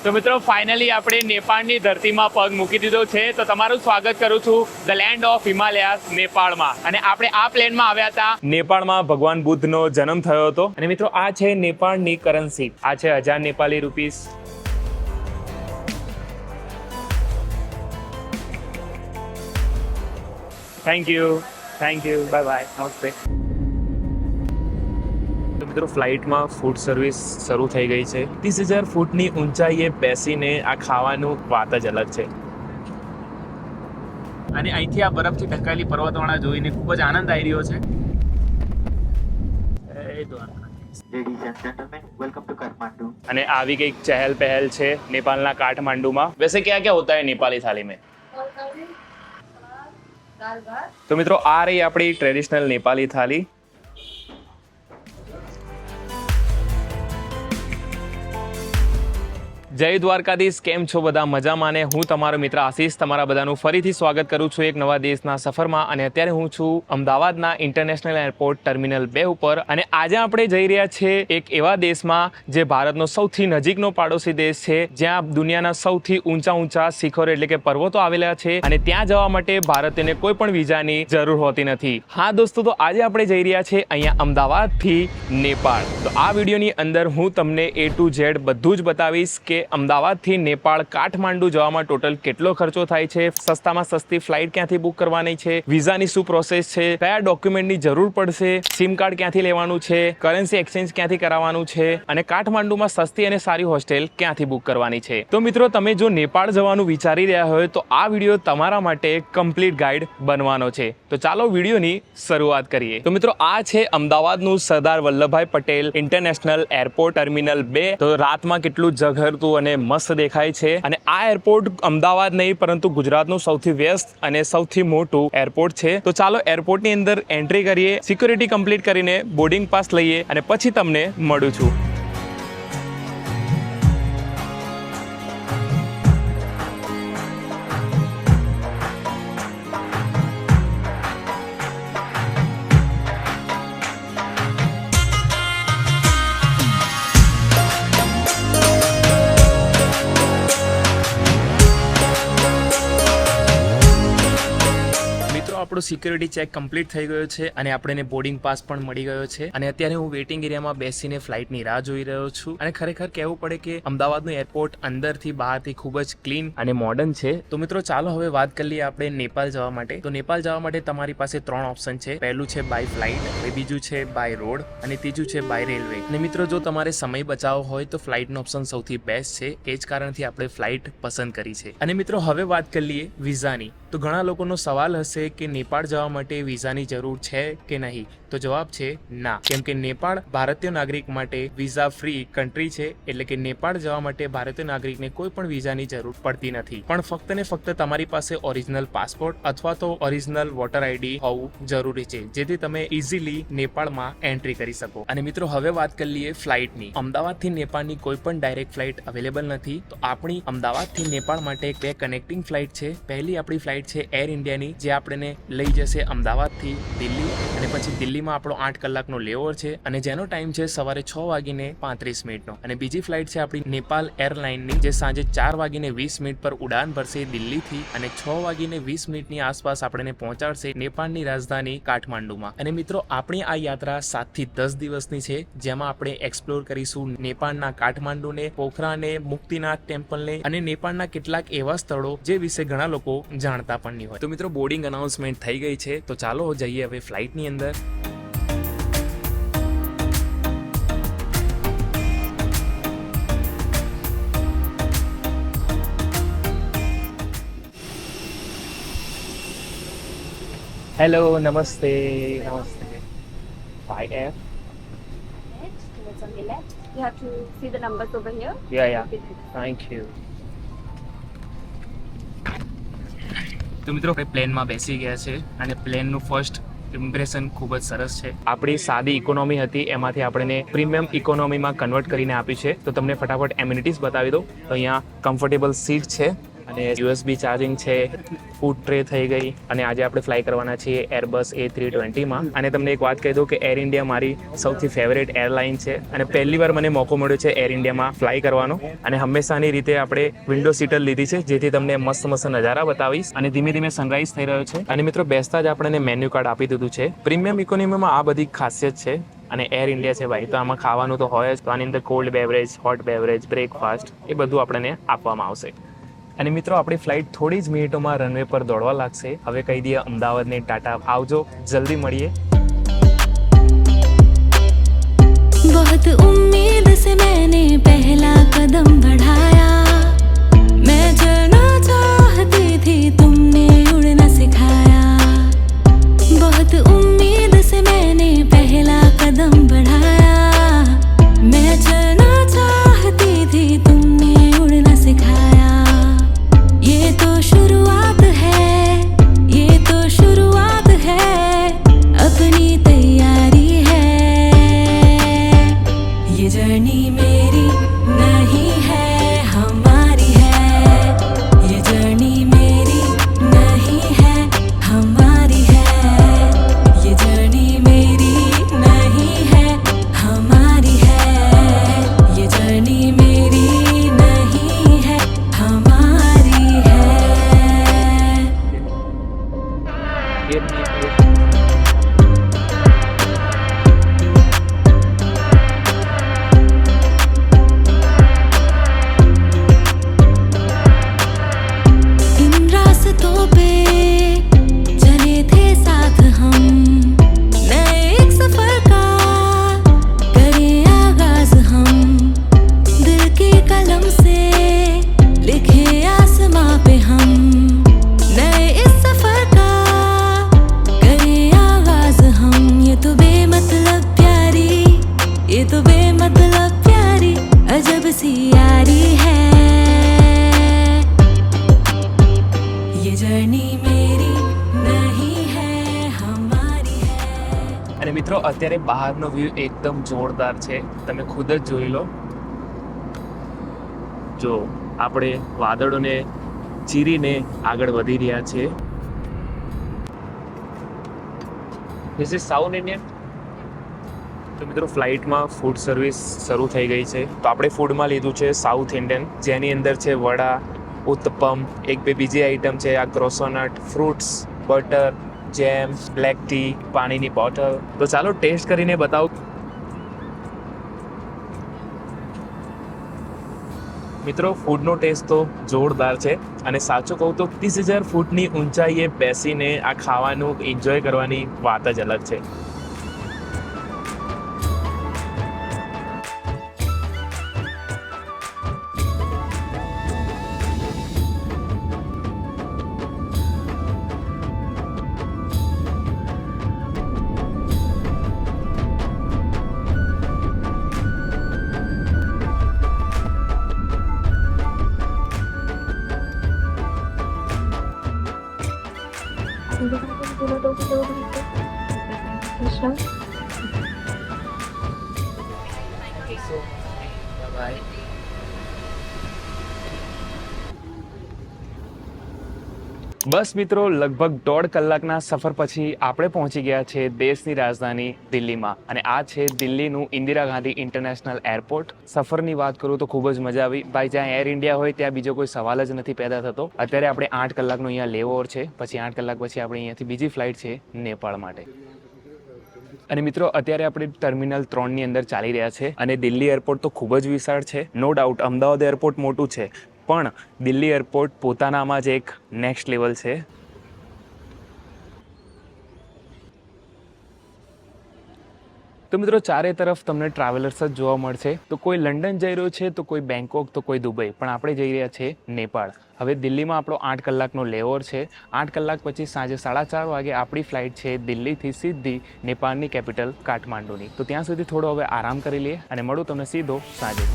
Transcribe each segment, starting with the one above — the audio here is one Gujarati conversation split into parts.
તો મિત્રો ફાઇનલી આપણે નેપાળની ધરતીમાં પગ મૂકી દીધો છે. તો તમારું સ્વાગત કરું છું ધ લેન્ડ ઓફ હિમાલયાસ નેપાળમાં. અને આપણે આ પ્લેનમાં આવ્યા હતા. નેપાળમાં ભગવાન બુદ્ધનો જન્મ થયો હતો. અને મિત્રો આ છે નેપાળની કરન્સી. આ છે 1000 Nepali rupees. Thank you bye bye, નમસ્તે. મિત્રો ફ્લાઇટમાં ફૂડ સર્વિસ શરૂ થઈ ગઈ છે. 30,000 ફૂટની ઊંચાઈએ બેસીને આ ખાવાનું વાત જ અલગ છે. અને અહીંથી આ બરફથી ઢંકાયેલી પર્વતમાળા જોઈને ખૂબ જ આનંદ આવી રહ્યો છે. અને આવી કંઈક ચહેલ પહેલ છે નેપાળના કાઠમાંડુમાં. વૈસે ક્યાં ક્યાં હોતા હૈ નેપાળી થાલી મેં? તો મિત્રો આ રહી આપણી ટ્રેડિશનલ નેપાળી થાલી. જય દ્વારકાધીશ, કેમ છો બધા? મજામાં ને? હું તમારો મિત્ર આશીષ તમારા બધાનું ફરીથી સ્વાગત કરું છું એક નવા દેશના સફરમાં. અને અત્યારે હું છું અમદાવાદના ઇન્ટરનેશનલ એરપોર્ટ ટર્મિનલ 2 ઉપર. અને આજે આપણે જઈ રહ્યા છીએ એક એવા દેશમાં જે ભારતનો સૌથી નજીકનો પાડોશી દેશ છે, જ્યાં દુનિયાના સૌથી ઊંચા શિખરો એટલે કે પર્વતો આવેલા છે. અને ત્યાં જવા માટે ભારતીયને કોઈ પણ વિઝાની જરૂર હોતી નથી. હા દોસ્તો, તો આજે આપણે જઈ રહ્યા છીએ અહીંયા અમદાવાદથી નેપાળ. તો આ વિડીયોની અંદર હું તમને A to Z બધું જ બતાવીશ કે અમદાવાદથી નેપાળ કાઠમાંડુ જવામાં ટોટલ કેટલો ખર્ચો થાય છે, સસ્તામાં સસ્તી ફ્લાઇટ ક્યાંથી બુક કરવાની છે, વિઝાની શું પ્રોસેસ છે, કયા ડોક્યુમેન્ટની જરૂર પડશે, સિમ કાર્ડ ક્યાંથી લેવાનું છે, કરન્સી એક્સચેન્જ ક્યાંથી કરાવવાનું છે, અને કાઠમાંડુમાં સસ્તી અને સારી હોસ્ટેલ ક્યાંથી બુક કરવાની છે. તો મિત્રો, તમે જો નેપાળ જવાનું વિચારી રહ્યા હોય તો આ વિડીયો તમારા માટે કમ્પ્લીટ ગાઈડ બનવાનો છે. તો ચાલો વિડીયોની શરૂઆત કરીએ. તો મિત્રો, આ છે અમદાવાદનું Sardar Vallabhbhai Patel international airport terminal 2. તો રાતમાં કેટલું ઝઘડતું અને મસ્ત દેખાય છે. અને આ એરપોર્ટ અમદાવાદ નહીં પરંતુ ગુજરાતનું સૌથી વ્યસ્ત અને સૌથી મોટું એરપોર્ટ છે. તો ચાલો એરપોર્ટની અંદર એન્ટ્રી કરીએ, સિક્યુરિટી કમ્પ્લીટ કરીને બોર્ડિંગ પાસ લઈએ અને પછી તમને મળું છું. આપણો સિક્યુરિટી ચેક કમ્પ્લીટ થઈ ગયો છે અને આપણને બોર્ડિંગ પાસ પણ મળી ગયો છે. અને અત્યારે હું વેઇટિંગ એરિયામાં બેસીને ફ્લાઇટની રાહ જોઈ રહ્યો છું. અને ખરેખર કહેવું પડે કે અમદાવાદનું એરપોર્ટ અંદરથી બહારથી ખૂબ જ ક્લીન અને મોડર્ન છે. તો મિત્રો, ચાલો હવે વાત કરી લઈએ આપણે નેપાળ જવા માટે. તો નેપાળ જવા માટે તમારી પાસે 3 ઓપ્શન છે. પહેલું છે બાય ફ્લાઇટ, બીજું છે બાય રોડ અને ત્રીજું છે બાય રેલવે. અને મિત્રો, જો તમારે સમય બચાવવો હોય તો ફ્લાઇટનો ઓપ્શન સૌથી બેસ્ટ છે. એ જ કારણથી આપણે ફ્લાઇટ પસંદ કરી છે. અને મિત્રો, હવે વાત કરી લઈએ વિઝાની. તો ઘણા લોકોનો સવાલ હશે કે નેપાળ જવા માટે વિઝાની જરૂર છે કે નહીં? તો જવાબ છે ના. કેમ કે નેપાળ ભારતીય નાગરિક માટે વિઝા ફ્રી કન્ટ્રી છે. એટલે કે નેપાળ જવા માટે ભારતીય નાગરિકને કોઈ પણ વિઝાની જરૂર પડતી નથી. પણ ફક્ત ને ફક્ત તમારી પાસે ઓરિજિનલ પાસપોર્ટ અથવા તો ઓરિજિનલ વોટર આઈડી હોવું જરૂરી છે, જેથી તમે ઇઝીલી નેપાળમાં એન્ટ્રી કરી શકો. અને મિત્રો, હવે વાત કરી લઈએ ફ્લાઇટની. અમદાવાદથી નેપાળની કોઈ પણ ડાયરેક્ટ ફ્લાઇટ અવેલેબલ નથી. તો આપણી અમદાવાદથી નેપાળ માટે 2 કનેક્ટિંગ ફ્લાઇટ છે. પહેલી આપણી ફ્લાઇટ છે એર ઇન્ડિયાની, જે આપણને લઈ જશે અમદાવાદથી દિલ્હી. અને પછી દિલ્હીમાં આપણો 8 કલાકનો લેઓવર છે અને જેનો ટાઈમ છે સવારે 6:35 અને બીજી ફ્લાઇટ છે આપણી નેપાલ એરલાઇનની, જે સાંજે 4:20 પર ઉડાન ભરશે દિલ્હીથી અને 6:20 આસપાસ આપણને પહોંચાડશે નેપાળની રાજધાની કાઠમાંડુમાં. અને મિત્રો, આપણી આ યાત્રા 7 થી 10 દિવસની છે, જેમાં આપણે એક્સપ્લોર કરીશું નેપાળના કાઠમાંડુને, પોખરાને, મુક્તિનાથ ટેમ્પલને અને નેપાળના કેટલાક એવા સ્થળો જે વિશે ઘણા લોકો જાણતા પણ નહીં હોય. તો મિત્રો, બોર્ડિંગ અનાઉન્સમેન્ટ થઈ ગઈ છે. તો ચાલો જઈએ હવે ફ્લાઇટની અંદર. હેલો, નમસ્તે. By air? It's on the left. You have to see the numbers over here. Yeah. Thank you. તો મિત્રો, આપણે પ્લેનમાં બેસી ગયા છે અને પ્લેનનું ફર્સ્ટ ઇમ્પ્રેશન ખૂબ જ સરસ છે. આપણી સાદી ઇકોનોમી હતી, એમાંથી આપણને પ્રીમિયમ ઇકોનોમીમાં કન્વર્ટ કરીને આપી છે. તો તમને ફટાફટ એમ્યુનિટીઝ બતાવી દો. તો અહીંયા કમ્ફર્ટેબલ સીટ છે અને USB ચાર્જિંગ છે, ફૂડ ટ્રે થઈ ગઈ. અને આજે આપણે ફ્લાય કરવાના છીએ એરબસ A320માં. અને તમને એક વાત કહી દઉં કે એર ઇન્ડિયા મારી સૌથી ફેવરેટ એરલાઇન છે અને પહેલી વાર મને મોકો મળ્યો છે એર ઇન્ડિયામાં ફ્લાય કરવાનો. અને હંમેશાની રીતે આપણે વિન્ડો સીટર લીધી છે, જેથી તમને મસ્ત મસ્ત નજારા બતાવીશ. અને ધીમે ધીમે સનરાઈઝ થઈ રહ્યો છે. અને મિત્રો બેસતા જ આપણને મેન્યુ કાર્ડ આપી દીધું છે. પ્રીમિયમ ઇકોનોમીમાં આ બધી ખાસિયત છે. અને એર ઇન્ડિયા છે ભાઈ, તો આમાં ખાવાનું તો હોય જ. તો આની અંદર cold beverage, hot beverage, breakfast એ બધું આપણને આપવામાં આવશે. અને મિત્રો આપણી ફ્લાઇટ થોડી જ મિનિટોમાં રનવે પર દોડવા લાગશે. હવે કહી દઈએ અમદાવાદને ટાટા, આવજો, જલ્દી મળીએ. बहुत उम्मीद से मैंने पहला कदम बढ़ाया, मैं चलना चाहती थी तुमने उड़ना सिखाया. बहुत उम्मीद से मैंने पहला कदम बढ़ाया, मैं चलना चाहती थी तुमने उड़ना सिखाया. ये तो शुरुआत है, ये तो शुरुआत है, अपनी तैयारी है. ये जर्नी मेरी नहीं है, हमारी है. ये जर्नी मेरी नहीं है, हमारी है. ये जर्नी मेरी नहीं है, हमारी है. ये जर्नी मेरी नहीं है, हमारी है. इन रास्तों पे चले थे साथ हम, नए एक सफर का करें आगाज हम. दिल के कलम से लिखे आसमां पे हम, नए इस सफर का करें आगाज हम. ये तो बेमतलब प्यारी, ये तो बेमतलब प्यारी अजब सी यारी है. ये जर्नी मेरी नहीं है, हमारी है. અને મિત્રો અત્યારે બહારનો વ્યૂ એકદમ જોરદાર છે, તમે ખુદ જ જોઈ લો. જો આપણે વાદળોને ચીરીને આગળ વધી રહ્યા છે. This is south Indian. તો મિત્રો ફ્લાઇટમાં ફૂડ સર્વિસ શરૂ થઈ ગઈ છે. તો આપણે ફૂડમાં લીધું છે સાઉથ ઇન્ડિયન, જેની અંદર છે વડા, ઉત્તપમ, એક બે બીજી આઈટમ છે આ ક્રોસોનટ, ફ્રૂટ્સ, બટર, જેમ, બ્લેક ટી, પાણીની બોટલ. તો ચાલો ટેસ્ટ કરીને બતાવું. મિત્રો ફૂડનો ટેસ્ટ તો જોરદાર છે. અને સાચું કહું તો 30,000 ફૂટની ઊંચાઈએ બેસીને આ ખાવાનું એન્જોય કરવાની વાત જ અલગ છે. બસ મિત્રો, લગભગ 1.5 કલાકના સફર પછી આપણે પહોંચી ગયા છે દેશની રાજધાની દિલ્હીમાં. અને આ છે દિલ્હીનું ઇન્દિરા ગાંધી ઇન્ટરનેશનલ એરપોર્ટ. સફરની વાત કરું તો ખૂબ જ મજા આવી ભાઈ. જ્યાં એર ઇન્ડિયા હોય ત્યાં બીજો કોઈ સવાલ જ નથી પેદા થતો. અત્યારે આપણે 8 કલાકનો અહીંયા લેઓવર છે, પછી 8 કલાક પછી આપણે અહીંયાથી બીજી ફ્લાઇટ છે નેપાળ માટે. અને મિત્રો અત્યારે આપણે ટર્મિનલ 3ની અંદર ચાલી રહ્યા છે. અને દિલ્હી એરપોર્ટ તો ખૂબ જ વિશાળ છે, નો ડાઉટ. અમદાવાદ એરપોર્ટ મોટું છે, પણ દિલ્હી એરપોર્ટ પોતાનામાં જ એક નેક્સ્ટ લેવલ છે. તો મિત્રો ચારે તરફ તમને ટ્રાવેલર્સ જ જોવા મળશે. તો કોઈ લંડન જઈ રહ્યો છે, તો કોઈ બેંકોક, તો કોઈ દુબઈ, પણ આપણે જઈ રહ્યા છે નેપાળ. હવે દિલ્હીમાં આપણો 8 કલાકનો લેઓવર છે. 8 કલાક પછી સાંજે 4:30 વાગે આપણી ફ્લાઇટ છે દિલ્હીથી સીધી નેપાળની કેપિટલ કાઠમાંડુની. તો ત્યાં સુધી થોડો હવે આરામ કરી લઈએ અને મળું તમને સીધો સાંજે.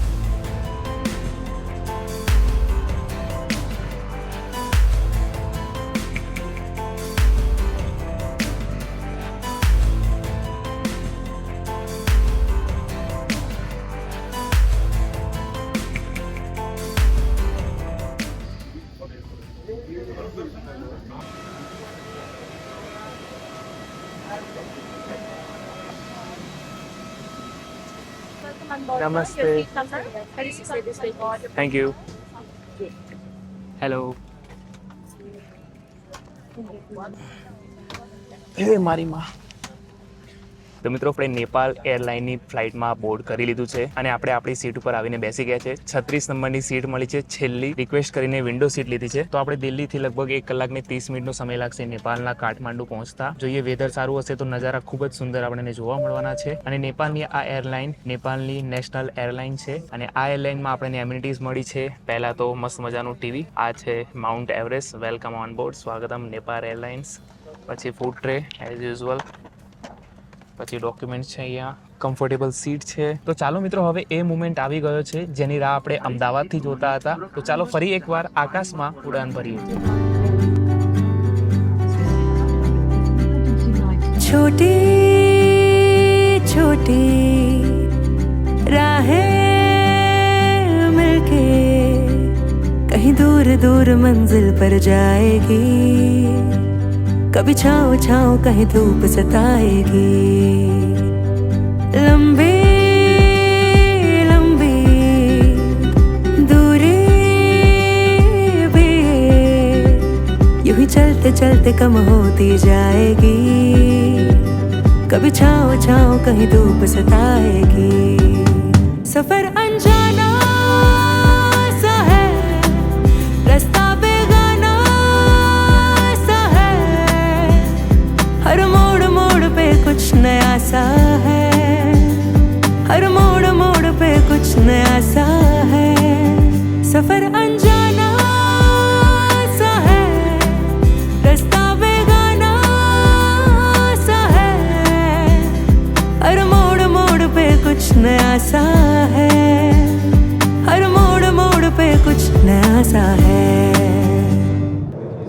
on board. Namaste. Your seat number. Can you say this way board? Thank you. Hello. એ મારી માં. તો મિત્રો આપણે નેપાળ એરલાઇનની ફ્લાઇટમાં બોર્ડ કરી લીધું છે અને આપણે આપણી સીટ ઉપર આવીને બેસી ગયા છે. 36 નંબરની સીટ મળી છે. છેલ્લી રિક્વેસ્ટ કરીને વિન્ડો સીટ લીધી છે. તો આપણે દિલ્હીથી લગભગ 1 કલાક ને 30 મિનિટનો સમય લાગશે નેપાળના કાઠમાંડુ પહોંચતા. જોઈએ વેધર સારું હશે તો નજારા ખૂબ જ સુંદર આપણને જોવા મળવાના છે. અને નેપાળની આ એરલાઇન નેપાળની નેશનલ એરલાઇન છે અને આ એરલાઇનમાં આપણને એમ્યુનિટીઝ મળી છે. પહેલા તો મસ્ત મજાનું ટીવી, આ છે Mount Everest, welcome on board, સ્વાગતમ નેપાળ એરલાઇન્સ. પછી ફૂડ ટ્રે એઝ યુઝ્યુઅલ, પછી ડોક્યુમેન્ટ છે, અહીંયા કમ્ફર્ટેબલ સીટ છે. તો ચાલો મિત્રો, હવે એ મુમેન્ટ આવી ગયો છે જેની રાહ આપણે અમદાવાદથી જોતા હતા. તો ચાલો ફરી એકવાર આકાશમાં ઉડાન ભરીએ. छोटी छोटी राहें मिलके कहीं दूर दूर मंजिल पर जाएगी. कभी छाँव छाँव कहीं धूप सताएगी. लंबी लंबी दूरी भी यूं ही चलते चलते कम होती जाएगी. कभी छाँव छाँव कहीं धूप सताएगी. सफर अनजाना सा है, रास्ता बेगाना सा है. हर मोड़ मोड़ पे कुछ नया सा है. हर मोड़ मोड़ पे कुछ नया सा है. सफर अनजाना सा है, रास्ता बेगाना सा है. हर मोड़ मोड़ पे कुछ नया सा है. हर मोड़ मोड़ पे कुछ नया सा है.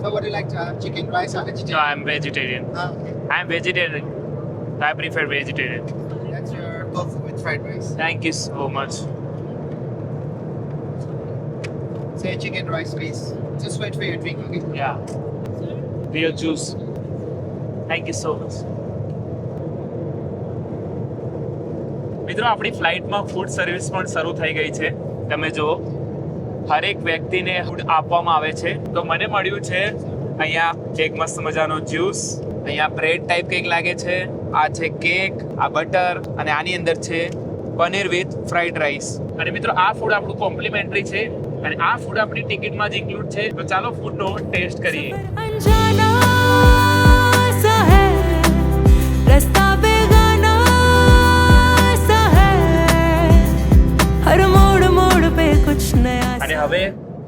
So what do you like to have? Chicken rice or vegetarian? No, I'm vegetarian. Okay. I'm vegetarian. I prefer vegetarian. That's your tofu with fried rice. Thank you so much. Say chicken rice, please. Just wait for your drink, okay? Yeah. Real juice. Thank you so much. મિત્રો, આપણી ફ્લાઇટમાં ફૂડ સર્વિસ પણ શરૂ થઈ ગઈ છે. તમે જુઓ, હરેક વ્યક્તિને ફૂડ આપવામાં આવે છે. તો મને મળ્યું છે અહીંયા એક મસ્ત મજાનો જ્યુસ, અહીંયા બ્રેડ ટાઈપ કંઈક લાગે છે, આ છે કેક, આ બટર અને આની અંદર છે પનીર વિથ ફ્રાઈડ રાઈસ. અને મિત્રો, આ ફૂડ આપણું કોમ્પ્લિમેન્ટરી છે અને આ ફૂડ આપણી ટિકિટમાં જ ઇન્ક્લુડ છે. તો ચાલો ફૂડનો ટેસ્ટ કરીએ. अनजाना सा है, रास्ता बेगाना सा है. हर मोड़ मोड़ पे कुछ नया અને હવે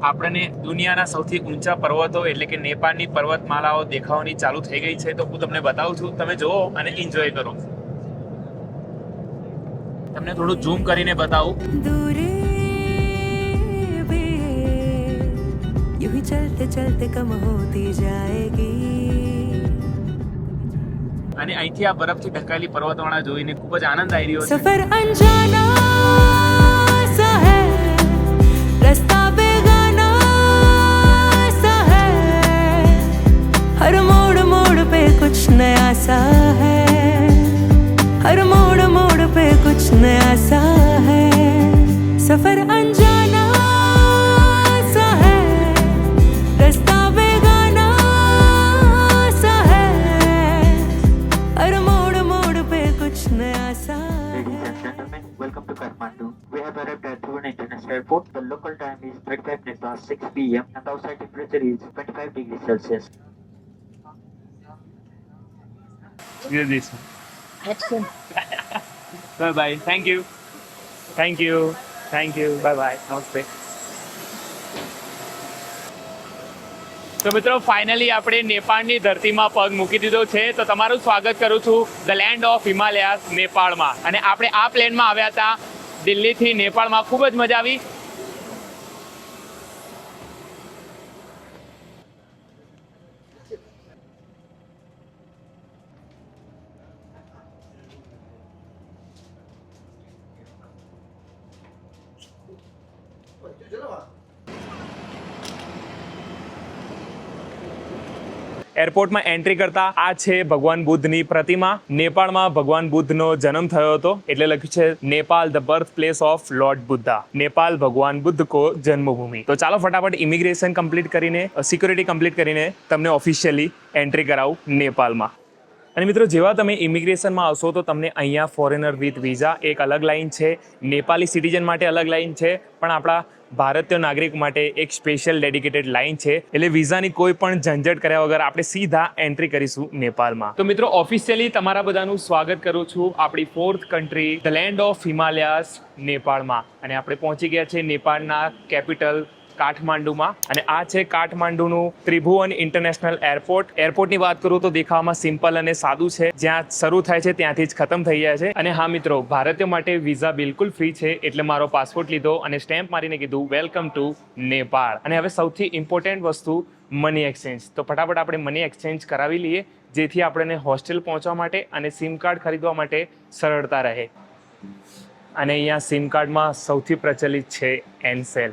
આપણને દુનિયાના સૌથી ઊંચા પર્વતો એટલે કે નેપાળની પર્વતમાળાઓ દેખાવાની ચાલુ થઈ ગઈ છે. તો હું તમને બતાવું છું, તમે જુઓ અને એન્જોય કરો. તમને થોડું ઝૂમ કરીને બતાવું. दूरी भी यूं ही चलते चलते कम होती जाएगी. અને અહીંથી આ બરફથી ઢંકાયેલી પર્વતમાળા જોઈને ખૂબ જ આનંદ આવી રહ્યો છે. सफर अनजाना सा है, रास्ता बेगाना सा है. हर मोड़ मोड़ पे कुछ नया सा है. हर मोड़ मोड़ पे कुछ नया सा है. सफर अनजाना सा है, रास्ता बेगाना सा है. हर मोड़ मोड़ पे कुछ नया सा Ladies and gentlemen, welcome to Kathmandu. We have arrived at Trivandrum International Airport. The local time is 35 minutes past 6 p.m. and the outside temperature is 25 degrees Celsius. Bye bye. Thank you. Thank you. Thank you. Bye bye. નમસ્તે. તો મિત્રો, ફાઇનલી આપણે નેપાળની ધરતીમાં પગ મૂકી દીધો છે. તો તમારું સ્વાગત કરું છું ધ લેન્ડ ઓફ હિમાલયાસ, નેપાળમાં. અને આપણે આ પ્લેનમાં આવ્યા હતા દિલ્હીથી નેપાળમાં. ખૂબ જ મજા આવી. એરપોર્ટમાં એન્ટ્રી કરતા આ છે ભગવાન બુદ્ધની પ્રતિમા. નેપાળમાં ભગવાન બુદ્ધનો જન્મ થયો હતો એટલે લખ્યું છે Nepal the birth place of lord Buddha. Nepal ભગવાન બુદ્ધ કો જન્મભૂમિ. તો ચાલો ફટાફટ ઇમિગ્રેશન કમ્પ્લીટ કરીને, સિક્યોરિટી કમ્પ્લીટ કરીને તમને ઓફિશિયલી એન્ટ્રી કરાવું નેપાળમાં. અને મિત્રો જેવા તમે ઇમિગ્રેશનમાં આવશો તો તમને અહીંયા ફોરેનર વિથ વિઝા એક અલગ લાઈન છે, નેપાળી સિટીઝન માટે અલગ લાઈન છે, પણ આપણા ભારતીય નાગરિક માટે એક સ્પેશિયલ ડેડિકેટેડ લાઈન છે. એટલે વિઝાની કોઈ પણ ઝંઝટ કર્યા વગર આપણે સીધા એન્ટ્રી કરીશું નેપાળમાં. તો મિત્રો ઓફિશિયલી તમારા બધાનું સ્વાગત કરું છું આપણી 4th country the land of Himalayas નેપાળમાં. અને આપણે પહોંચી ગયા છે નેપાળના કેપિટલ કાઠમાંડુમાં. અને આ છે કાઠમાંડુનું ત્રિભુવન ઇન્ટરનેશનલ એરપોર્ટ. એરપોર્ટની વાત કરું તો દેખાવામાં સિમ્પલ અને સાદું છે, જ્યાં શરૂ થાય છે ત્યાંથી જ ખતમ થઈ જાય છે. અને હા મિત્રો, ભારતીય માટે વિઝા બિલકુલ ફ્રી છે, એટલે મારો પાસપોર્ટ લીધો અને સ્ટેમ્પ મારીને કીધું વેલકમ ટુ નેપાળ. અને હવે સૌથી ઇમ્પોર્ટન્ટ વસ્તુ મની એક્સચેન્જ. તો ફટાફટ આપણે મની એક્સચેન્જ કરાવી લઈએ, જેથી આપણને હોસ્ટેલ પહોંચવા માટે અને સિમ કાર્ડ ખરીદવા માટે સરળતા રહે. અને અહીંયા સિમ કાર્ડમાં સૌથી પ્રચલિત છે એનસેલ,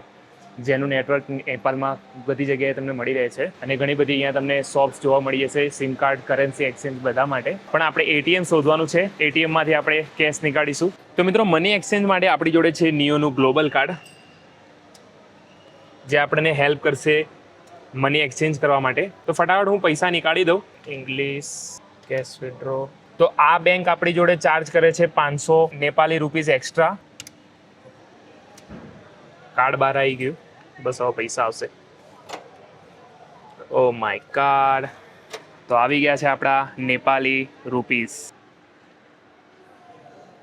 જેનું નેટવર્ક નેપાળમાં બધી જગ્યાએ તમને મળી રહે છે. અને ઘણી બધી અહીંયા તમને શોપ્સ જોવા મળી જશે સિમ કાર્ડ, કરન્સી એક્સચેન્જ બધા માટે. પણ આપણે એટીએમ શોધવાનું છે, એટીએમમાંથી આપણે કેશ નીકાળીશું. તો મિત્રો મની એક્સચેન્જ માટે આપણી જોડે છે નિયોનું ગ્લોબલ કાર્ડ, જે આપણને હેલ્પ કરશે મની એક્સચેન્જ કરવા માટે. તો ફટાફટ હું પૈસા નીકાળી દઉં. English cash withdraw. તો આ બેંક આપણી જોડે ચાર્જ કરે છે 500 નેપાળી રૂપીઝ એક્સ્ટ્રા. કાર્ડ બહાર આવી ગયું, બસ હવે પૈસા આવશે. Oh my card. તો આવી ગયા છે આપણા નેપાળી રૂપીઝ.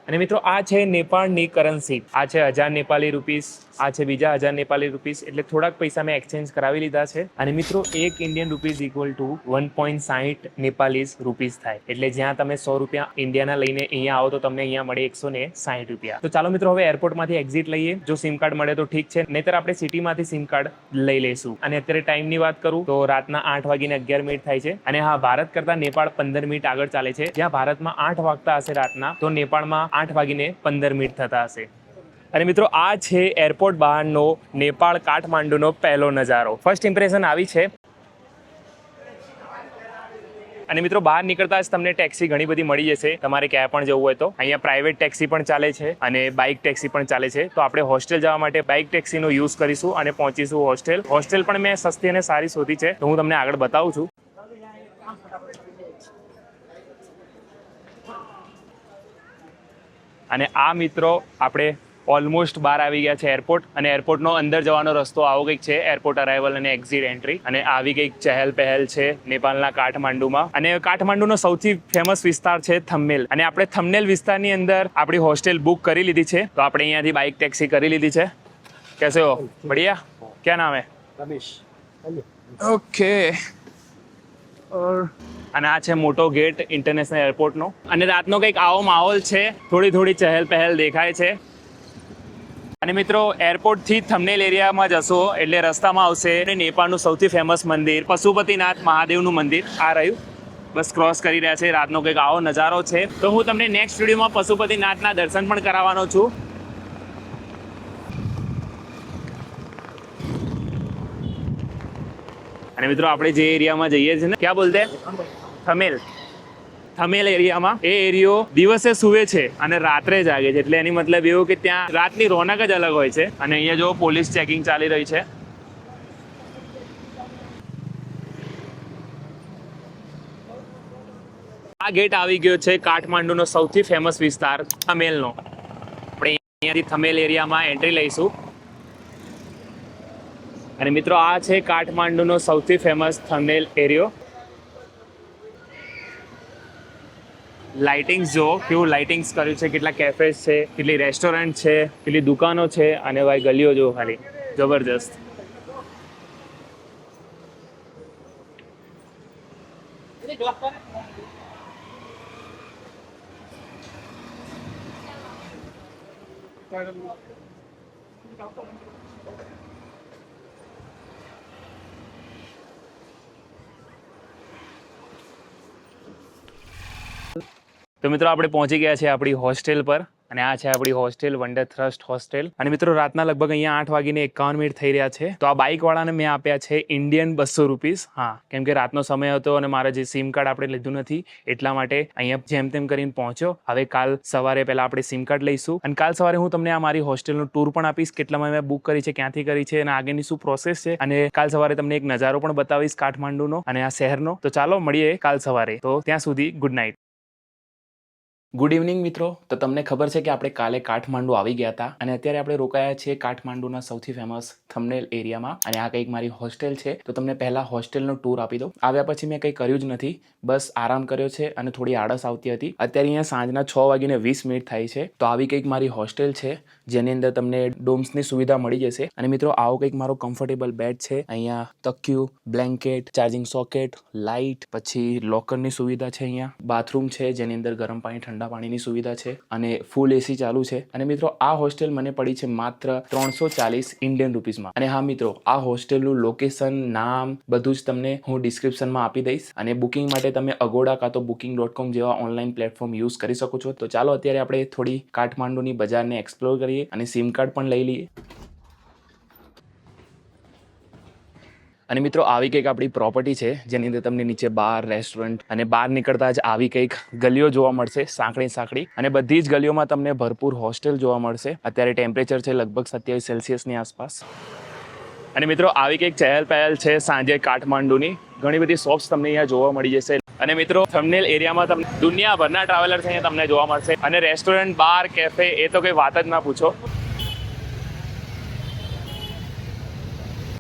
અને મિત્રો આ છે નેપાળની કરન્સી. આ છે 1000 નેપાળી રૂપીઝ, આ છે બીજા 1000 નેપાળી રૂપીઝ. એટલે થોડાક પૈસા મેં એક્સચેન્જ કરાવી લીધા છે. અને મિત્રો 1 Indian rupees equal to 1.60 Nepalese rupees થાય. એટલે જ્યાં તમે 100 રૂપિયા ઇન્ડિયાના લઈને અહીંયા આવો તો તમને અહીંયા મળે 160 રૂપિયા. તો ચાલો મિત્રો હવે એરપોર્ટમાંથી એક્ઝિટ લઈએ. જો સિમ કાર્ડ મળે તો ઠીક છે, નહીતર આપણે સિટીમાંથી સિમ કાર્ડ લઈ લઈશું. અને અત્યારે ટાઈમની વાત કરું તો રાતના 8:11 થાય છે. અને હા, ભારત કરતાં નેપાળ 15 મિનિટ આગળ ચાલે છે. જ્યાં ભારતમાં 8 વાગતા હશે રાતના, તો નેપાળમાં 8:15 થતા હશે. અને મિત્રો આ છે એરપોર્ટ બહારનો નેપાળ કાઠમાંડુનો પહેલો નજારો. ફર્સ્ટ ઇમ્પ્રેશન આવી છે. અને મિત્રો બહાર નીકળતા જ તમને ટેક્સી ઘણી બધી મળી જશે. તમારે ક્યાંય પણ જવું હોય તો અહીંયા પ્રાઇવેટ ટેક્સી પણ ચાલે છે અને બાઇક ટેક્સી પણ ચાલે છે. તો આપણે હોસ્ટેલ જવા માટે બાઇક ટેક્સીનો યુઝ કરીશું અને પહોંચીશું હોસ્ટેલ. હોસ્ટેલ પણ મેં સસ્તી અને સારી શોધી છે, તો હું તમને આગળ બતાવું છું. અને આ મિત્રો આપણે ઓલમોસ્ટ બહાર આવી ગયા છે એરપોર્ટ. અને એરપોર્ટનો અંદર જવાનો રસ્તો આવો કંઈક છે, એરપોર્ટ અરાઇવલ અને એક્ઝિટ એન્ટ્રી. અને આવી કંઈક ચહેલ પહેલ છે નેપાળના કાઠમાંડુમાં. અને કાઠમાંડુનો સૌથી ફેમસ વિસ્તાર છે થમ્મેલ. અને આપણે થમ્મેલ વિસ્તારની અંદર આપણી હોસ્ટેલ બુક કરી લીધી છે. તો આપણે અહીંયાથી બાઇક ટેક્સી કરી લીધી છે. કેસે હો? બઢિયા. ક્યાં નામ હે? રમેશ. ઓકે. અને આ છે મોટો ગેટ ઇન્ટરનેશનલ એરપોર્ટનો. અને રાતનો કંઈક આવો માહોલ છે, થોડી ચહેલ પહેલ દેખાય છે. અને મિત્રો એરપોર્ટથી થમ્મેલ એરિયામાં જશો એટલે રસ્તામાં આવશે નેપાળનું સૌથી ફેમસ મંદિર પશુપતિનાથ મહાદેવનું મંદિર. આ રહ્યું, બસ ક્રોસ કરી રહ્યા છે. રાતનો કંઈક આવો નજારો છે. તો હું તમને નેક્સ્ટ વિડીયોમાં પશુપતિનાથના દર્શન પણ કરાવવાનો છું. અને મિત્રો આપણે જે એરિયામાં જઈએ છીએ ને, ક્યાં બોલતે થમેલ, થમેલ એરિયામાં, એ એરિયો દિવસે સૂવે છે અને રાત્રે જાગે છે. એટલે એની મતલબ એવું કે ત્યાં રાતની રોનક જ અલગ હોય છે. અને અહીંયા જો પોલીસ ચેકિંગ ચાલી રહી છે. આ ગેટ આવી ગયો છે કાઠમાંડુનો સૌથી ફેમસ વિસ્તાર થમેલનો. આપણે અહીંયાથી થમેલ એરિયામાં એન્ટ્રી લઈશું. અને મિત્રો આ છે કાઠમાંડુનો સૌથી ફેમસ થમેલ એરિયો. લાઇટિંગ્સ જો કેવું લાઇટિંગ્સ કર્યું છે, કેટલા કેફેસ છે, કેટલી રેસ્ટોરન્ટ છે, કેટલી દુકાનો છે. અને ભાઈ ગલીઓ જો ખાલી જબરજસ્ત. તો મિત્રો આપણે પહોંચી ગયા છે આપણી હોસ્ટેલ પર. અને આ છે આપણી હોસ્ટેલ વંડર થ્રસ્ટ હોસ્ટેલ. અને મિત્રો રાતના લગભગ અહીંયા 8:51 થઈ રહ્યા છે. તો આ બાઇક વાળાને મેં આપ્યા છે ઇન્ડિયન 200 રૂપીસ. હા, કેમ કે રાતનો સમય હતો અને મારે જે સિમ કાર્ડ આપણે લીધું નથી એટલા માટે અહીંયા જેમ તેમ કરીને પહોંચ્યો. હવે કાલ સવારે પહેલા આપણે સિમ કાર્ડ લઈશું અને કાલ સવારે હું તમને આ મારી હોસ્ટેલનું ટૂર પણ આપીશ, કેટલામાં મેં બુક કરી છે, ક્યાંથી કરી છે અને આગળની શું પ્રોસેસ છે. અને કાલ સવારે તમને એક નજારો પણ બતાવીશ કાઠમાંડુનો અને આ શહેરનો. તો ચાલો મળીએ કાલ સવારે. તો ત્યાં સુધી ગુડ નાઇટ. ગુડ ઇવનિંગ મિત્રો. તો તમને ખબર છે કે આપણે કાલે કાઠમાંડુ આવી ગયા હતા અને અત્યારે આપણે રોકાયા છીએ કાઠમાંડુના સૌથી ફેમસ થંબનેલ એરિયામાં. અને આ કંઈક મારી હોસ્ટેલ છે. તો તમને પહેલા હોસ્ટેલનો ટૂર આપી દઉં. આવ્યા પછી મેં કંઈ કર્યું જ નથી, બસ આરામ કર્યો છે અને થોડી આળસ આવતી હતી. અત્યારે અહીંયા સાંજના 6:20 થાય છે. તો આવી કંઈક મારી હોસ્ટેલ છે જેની અંદર તમને ડોમ્સની સુવિધા મળી જશે. અને મિત્રો આવો કંઈક મારો કમ્ફર્ટેબલ બેડ છે. અહીંયા તકિયું, બ્લેન્કેટ, ચાર્જિંગ સોકેટ, લાઇટ, પછી લોકરની સુવિધા છે. અહીંયા બાથરૂમ છે જેની અંદર ગરમ પાણી, ઠંડા પાણીની સુવિધા છે અને ફૂલ એસી ચાલુ છે. અને મિત્રો આ હોસ્ટેલ મને પડી છે માત્ર 340 ઇન્ડિયન રૂપીસમાં. અને હા મિત્રો, આ હોસ્ટેલનું લોકેશન, નામ બધું જ તમને હું ડિસ્ક્રિપ્શનમાં આપી દઈશ. અને બુકિંગ માટે તમે અગોડા કાં તો booking.com જેવા ઓનલાઈન પ્લેટફોર્મ યુઝ કરી શકો છો. તો ચાલો અત્યારે આપણે થોડી કાઠમાંડુની બજારને એક્સપ્લોર કરીએ અને સિમ કાર્ડ પણ લઈ લઈએ. અને મિત્રો આવી કંઈક આપણી પ્રોપર્ટી છે જેની અંદર તમને નીચે બાર, રેસ્ટોરન્ટ અને બહાર નીકળતા જ આવી કંઈક ગલીઓ જોવા મળશે, સાંકડી. અને બધી જ ગલીઓમાં તમને ભરપૂર હોસ્ટેલ જોવા મળશે. અત્યારે ટેમ્પરેચર છે લગભગ 27 સેલ્સિયસની આસપાસ. અને મિત્રો આવી કંઈક ચહેલ પહેલ છે સાંજે કાઠમાંડુની. ઘણી બધી શોપ્સ તમને અહીંયા જોવા મળી જશે. અને મિત્રો થંબનેલ એરિયામાં તમને દુનિયાભરના ટ્રાવેલર્સ અહીંયા તમને જોવા મળશે. અને રેસ્ટોરન્ટ, બાર, કેફે એ તો કંઈ વાત જ ના પૂછો.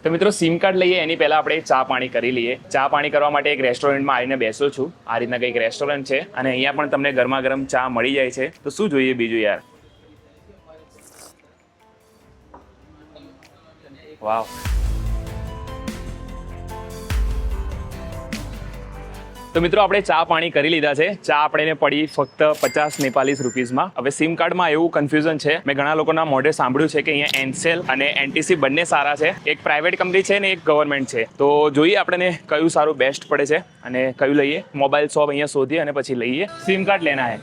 તો મિત્રો સિમ કાર્ડ લઈએ એની પહેલા આપણે ચા પાણી કરી લઈએ. ચા પાણી કરવા માટે એક રેસ્ટોરન્ટમાં આવીને બેસું છું. આ રીતના કંઈક રેસ્ટોરન્ટ છે અને અહીંયા પણ તમને ગરમા ગરમ ચા મળી જાય છે. તો શું જોઈએ બીજું યાર. વાવ. તો મિત્રો આપણે ચા પાણી કરી લીધા છે. ચા આપણે પડી ફક્ત 50 નેપાલીસ રૂપીસમાં. હવે સિમ કાર્ડમાં એવું કન્ફ્યુઝન છે, મેં ઘણા લોકોના મોઢે સાંભળ્યું છે કે અહીંયા એનસેલ અને એનટીસી બંને સારા છે. એક પ્રાઇવેટ કંપની છે ને એક ગવર્મેન્ટ છે. તો જોઈએ આપણને કયું સારું બેસ્ટ પડે છે અને કયું લઈએ. મોબાઈલ શોપ અહીંયા શોધીએ અને પછી લઈએ. સિમ કાર્ડ લેના હે.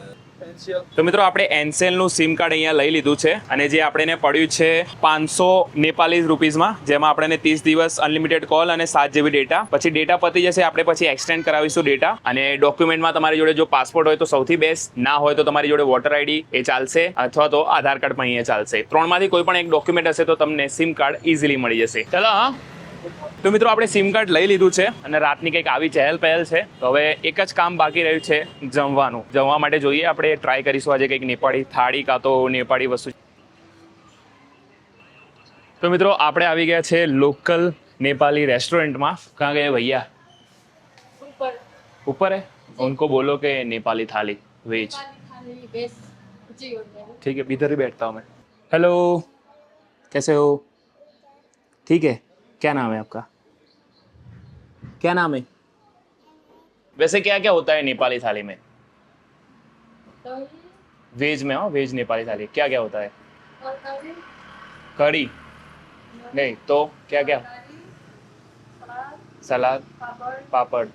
તો મિત્રો આપણે એનસેલનું સિમ કાર્ડ અહીંયા લઈ લીધું છે અને જે આપણને પડ્યું છે 500 નેપાલીસ રૂપીસમાં, જેમાં આપણને 30 દિવસ અનલિમિટેડ કોલ અને 7 GB ડેટા. પછી ડેટા પતી જશે, આપણે પછી એક્સટેન્ડ કરાવીશું ડેટા. અને ડોક્યુમેન્ટમાં તમારી જોડે જો પાસપોર્ટ હોય તો સૌથી બેસ્ટ, ના હોય તો તમારી જોડે વોટર આઈડી એ ચાલશે, અથવા તો આધાર કાર્ડ પણ અહીંયા ચાલશે. 3માંથી કોઈ પણ એક ડોક્યુમેન્ટ હશે તો તમને સિમ કાર્ડ ઇઝીલી મળી જશે. ચલો હા. તો મિત્રો આપણે સિમ કાર્ડ લઈ લીધું છે અને રાતની કંઈક આવી ચહેલ પહેલ છે. તો હવે એક જ કામ બાકી રહ્યું છે, જમવાનું. જમવા માટે જોઈએ આપણે ટ્રાય કરીશું આજે કંઈક નેપાળી થાળી કાં તો નેપાળી વસ્તુ. તો મિત્રો આપણે આવી ગયા છે લોકલ નેપાલી રેસ્ટોરન્ટમાં. કहाँ गए भैया? ऊपर है. उनको बोलो कि नेपाली थाली वेज. ठीक है, इधर ही बैठता हूँ मैं. हेलो, कैसे हो? ठीक है. क्या नाम है आपका? क्या नाम है? वैसे क्या क्या होता है नेपाली थाली में? वेज में हो, वेज नेपाली थाली क्या क्या होता है? कड़ी नहीं तो क्या क्या? सलाद, पापड़,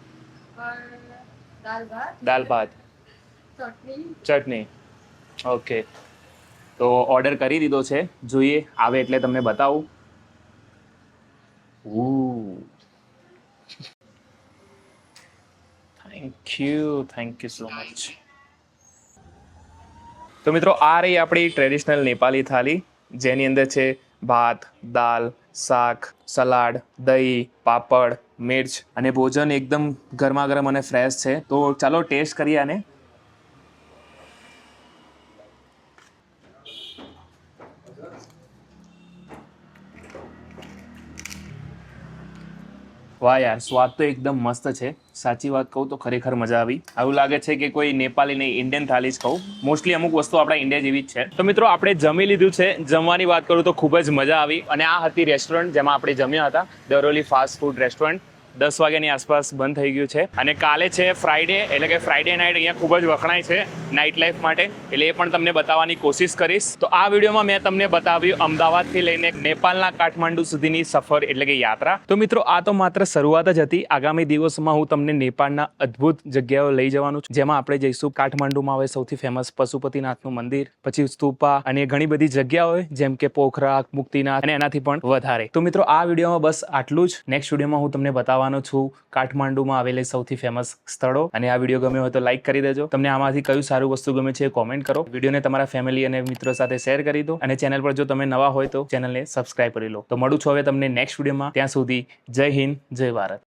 दाल भात, चटनी. ओके, તો ઓર્ડર કરી દીધો છે. જોઈએ આવે એટલે તમને બતાવું. Thank you so much. તો મિત્રો આ રહી આપણી ટ્રેડિશનલ નેપાલી થાળી, જેની અંદર છે ભાત, દાલ, શાક, સલાડ, દહીં, પાપડ, મિર્ચ અને ભોજન એકદમ ગરમા ગરમ અને ફ્રેશ છે. તો ચાલો ટેસ્ટ કરીએ આને. વાહ યાર, સ્વાદ તો એકદમ મસ્ત છે. સાચી વાત કહું તો ખરેખર મજા આવી. આવું લાગે છે કે કોઈ નેપાળી નહીં, ઇન્ડિયન થાળી જ ખાઉં. મોસ્ટલી અમુક વસ્તુ આપણા ઇન્ડિયા જેવી જ છે. તો મિત્રો આપણે જમી લીધું છે. જમવાની વાત કરું તો ખૂબ જ મજા આવી. અને આ હતી રેસ્ટોરન્ટ જેમાં આપણે જમ્યા હતા, દરોલી ફાસ્ટ ફૂડ રેસ્ટોરન્ટ. 10 વાગ્યાની આસપાસ બંધ થઈ ગયું છે. અને કાલે છે ફ્રાઈડે, એટલે કે ફ્રાઈડે નાઇટ અહીંયા ખૂબ જ વખણાય છે નાઇટ લાઈફ માટે, એટલે એ પણ તમને બતાવવાની કોશિશ કરીશ. તો આ વિડીયોમાં મેં તમને બતાવ્યું અમદાવાદથી લઈને નેપાળના કાઠમાંડુ સુધીની સફર એટલે કે યાત્રા. તો મિત્રો આ તો માત્ર શરૂઆત જ હતી. આગામી દિવસોમાં હું તમને નેપાળના અદ્ભુત જગ્યાઓ લઈ જવાનું છું, જેમાં આપણે જઈશું કાઠમાંડુમાં આવે સૌથી ફેમસ પશુપતિનાથનું મંદિર, પછી સ્તૂપા અને ઘણી બધી જગ્યાઓ જેમ કે પોખરા, મુક્તિનાથ અને એનાથી પણ વધારે. તો મિત્રો આ વિડીયોમાં બસ આટલું જ. નેક્સ્ટ વિડીયોમાં હું તમને બતાવવાનો છું કાઠમાંડુમાં આવેલી સૌથી ફેમસ સ્થળો. અને આ વિડીયો ગમ્યો હોય તો લાઈક કરી દેજો. તમને આમાંથી કયું સારું વસ્તુ ગમે છે કોમેન્ટ કરો. વિડીયોને તમારા ફેમિલી અને મિત્રો સાથે શેર કરી દો. અને ચેનલ પર જો તમે નવા હોય તો ચેનલને સબસ્ક્રાઇબ કરી લો. તો મળું છું હવે તમને નેક્સ્ટ વિડીયોમાં. ત્યાં સુધી જય હિન્દ, જય ભારત.